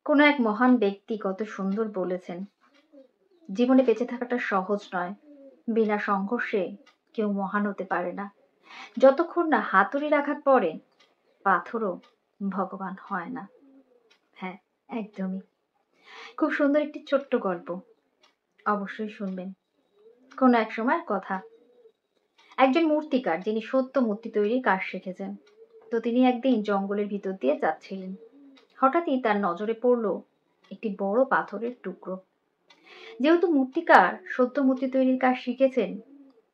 কোনো এক মহান ব্যক্তি কত সুন্দর বলেছেন, জীবনে বেঁচে থাকাটা সহজ নয়। বিনা সংঘর্ষে কেউ মহান হতে পারে না। যতক্ষণ না হাতুড়ির আঘাত পড়ে, পাথরও ভগবান হয় না। হ্যাঁ, একদমই। খুব সুন্দর একটি ছোট্ট গল্প, অবশ্যই শুনবেন। কোনো এক সময়ের কথা, একজন মূর্তিকার যিনি সত্য মূর্তি তৈরির কাজ শিখেছেন, তো তিনি একদিন জঙ্গলের ভিতর দিয়ে যাচ্ছিলেন। হঠাৎই তার নজরে পড়ল একটি বড় পাথরের টুকরো। যেহেতু মূর্তিকার সত্য মূর্তি তৈরির কাজ শিখেছেন,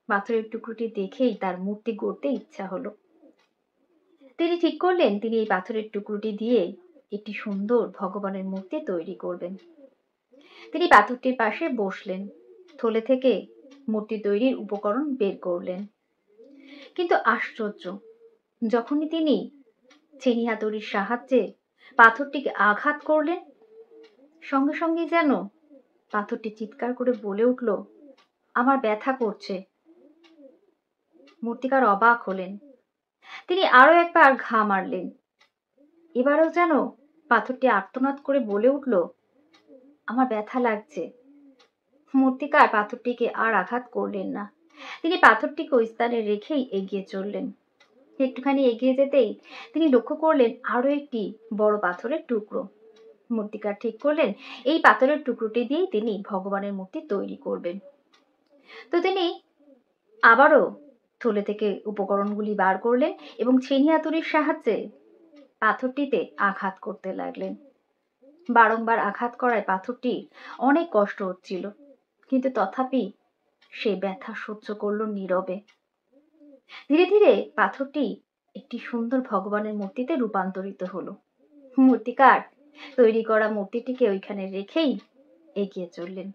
পাথরের টুকরোটি দেখেই তার মূর্তি গড়তে ইচ্ছা হলো। তিনি ঠিক করলেন তিনি এই পাথরের টুকরোটি দিয়ে একটি সুন্দর ভগবানের মূর্তি তৈরি করবেন। তিনি পাথরটির পাশে বসলেন, থলে থেকে মূর্তি তৈরির উপকরণ বের করলেন। কিন্তু আশ্চর্য, যখনই তিনি ছেনি হাতুড়ির সাহায্যে পাথরটিকে আঘাত করলেন, সঙ্গে সঙ্গে যেন পাথরটি চিৎকার করে বলে উঠল, আমার ব্যথা করছে। মূর্তিকার অবাক হলেন। তিনি আরো একবার ঘা মারলেন। এবারেও যেন পাথরটি আর্তনাদ করে বলে উঠল, আমার ব্যথা লাগছে। মূর্তিকার পাথরটিকে আর আঘাত করলেন না। তিনি পাথরটিকে ওই স্থানে রেখেই এগিয়ে চললেন। একটুখানি এগিয়ে যেতেই তিনি লক্ষ্য করলেন আরো একটি বড় পাথরের টুকরো। মূর্তিকার ঠিক করলেন এই পাথরের টুকরোটি দিয়েই তিনি ভগবানের মূর্তি তৈরি করবেন। তো তিনি আবারও থলে থেকে উপকরণগুলি বার করলেন এবং ছেনি হাতুড়ির সাহায্যে পাথরটিতে আঘাত করতে লাগলেন। বারংবার আঘাত করায় পাথরটি অনেক কষ্ট হচ্ছিল, কিন্তু তথাপি সে ব্যথা সহ্য করল নীরবে। ধীরে ধীরে পাথরটি একটি সুন্দর ভগবানের মূর্তিতে রূপান্তরিত হলো। মূর্তিকার তৈরি করা মূর্তিটিকে ওইখানে রেখেই এগিয়ে চললেন।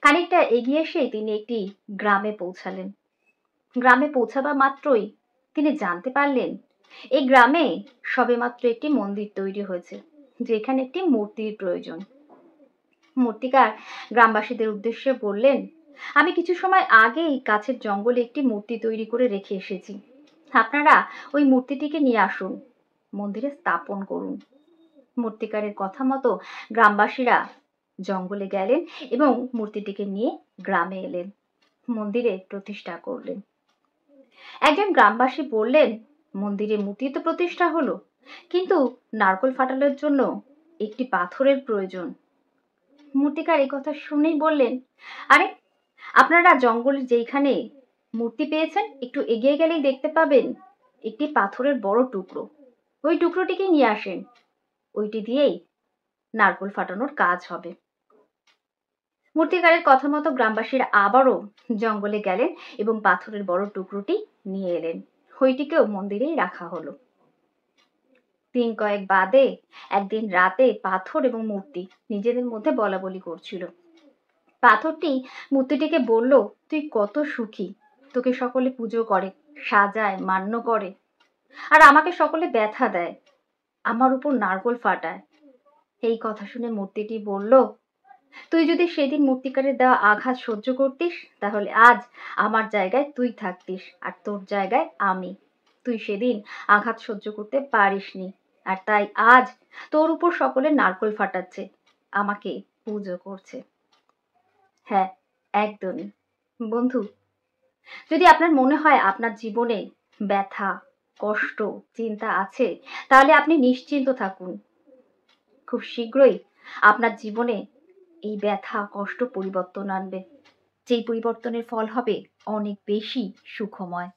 খানিকটা এগিয়ে এসে তিনি একটি গ্রামে পৌঁছালেন। গ্রামে পৌঁছাবা মাত্রই তিনি জানতে পারলেন এই গ্রামে সবেমাত্র একটি মন্দির তৈরি হয়েছে, যেখানে একটি মূর্তির প্রয়োজন। মূর্তিকার গ্রামবাসীদের উদ্দেশ্যে বললেন, আমি কিছু সময় আগেই কাছের জঙ্গলে একটি মূর্তি তৈরি করে রেখে এসেছি। আপনারা ওই মূর্তিটিকে নিয়ে আসুন, মন্দিরে স্থাপন করুন। মূর্তিকারের কথা মতো গ্রামবাসীরা জঙ্গলে গেলেন এবং মূর্তিটিকে নিয়ে গ্রামে এলেন, মন্দিরে প্রতিষ্ঠা করলেন। একজন গ্রামবাসী বললেন, মন্দিরে মূর্তি তো প্রতিষ্ঠা হলো, কিন্তু নারকেল ফাটানোর জন্য একটি পাথরের প্রয়োজন। মূর্তিকার এই কথা শুনেই বললেন, আরে আপনারা জঙ্গলের যেখানে মূর্তি পেয়েছেন একটু এগিয়ে গেলেই দেখতে পাবেন একটি পাথরের বড় টুকরো। ওই টুকরোটিকে নিয়ে আসেন, ওইটি দিয়েই নারকেল ফাটানোর কাজ হবে। মূর্তিকারের কথা মতো গ্রামবাসীরা আবারও জঙ্গলে গেলেন এবং পাথরের বড় টুকরোটি নিয়ে এলেন। ওইটিকেও মন্দিরেই রাখা হলো। দিন কয়েক বাদে একদিন রাতে পাথর এবং মূর্তি নিজেদের মধ্যে বলাবলি করছিল। পাথরটি মূর্তিটিকে বলল, তুই কত সুখী, তোকে সকলে পুজো করে, সাজায়, মান্য করে, আর আমাকে সকলে ব্যথা দেয়, আমার উপর নারকেল ফাটায়। এই কথা শুনে মূর্তিটি বলল, তুই যদি সেদিন মূর্তিকারের দেওয়া আঘাত সহ্য করতিস, তাহলে আজ আমার জায়গায় তুই থাকতিস, আর তোর জায়গায় আমি। তুই সেদিন আঘাত সহ্য করতে পারিসনি, আর তাই আজ তোর উপর সকলে নারকেল ফাটাচ্ছে, আমাকে পুজো করছে। হ্যাঁ, একদমই। বন্ধু, যদি আপনার মনে হয় আপনার জীবনে ব্যথা, কষ্ট, চিন্তা আছে, তাহলে আপনি নিশ্চিন্ত থাকুন। খুব শীঘ্রই আপনার জীবনে এই ব্যথা, কষ্ট পরিবর্তন আনবে, যেই পরিবর্তনের ফল হবে অনেক বেশি সুখময়।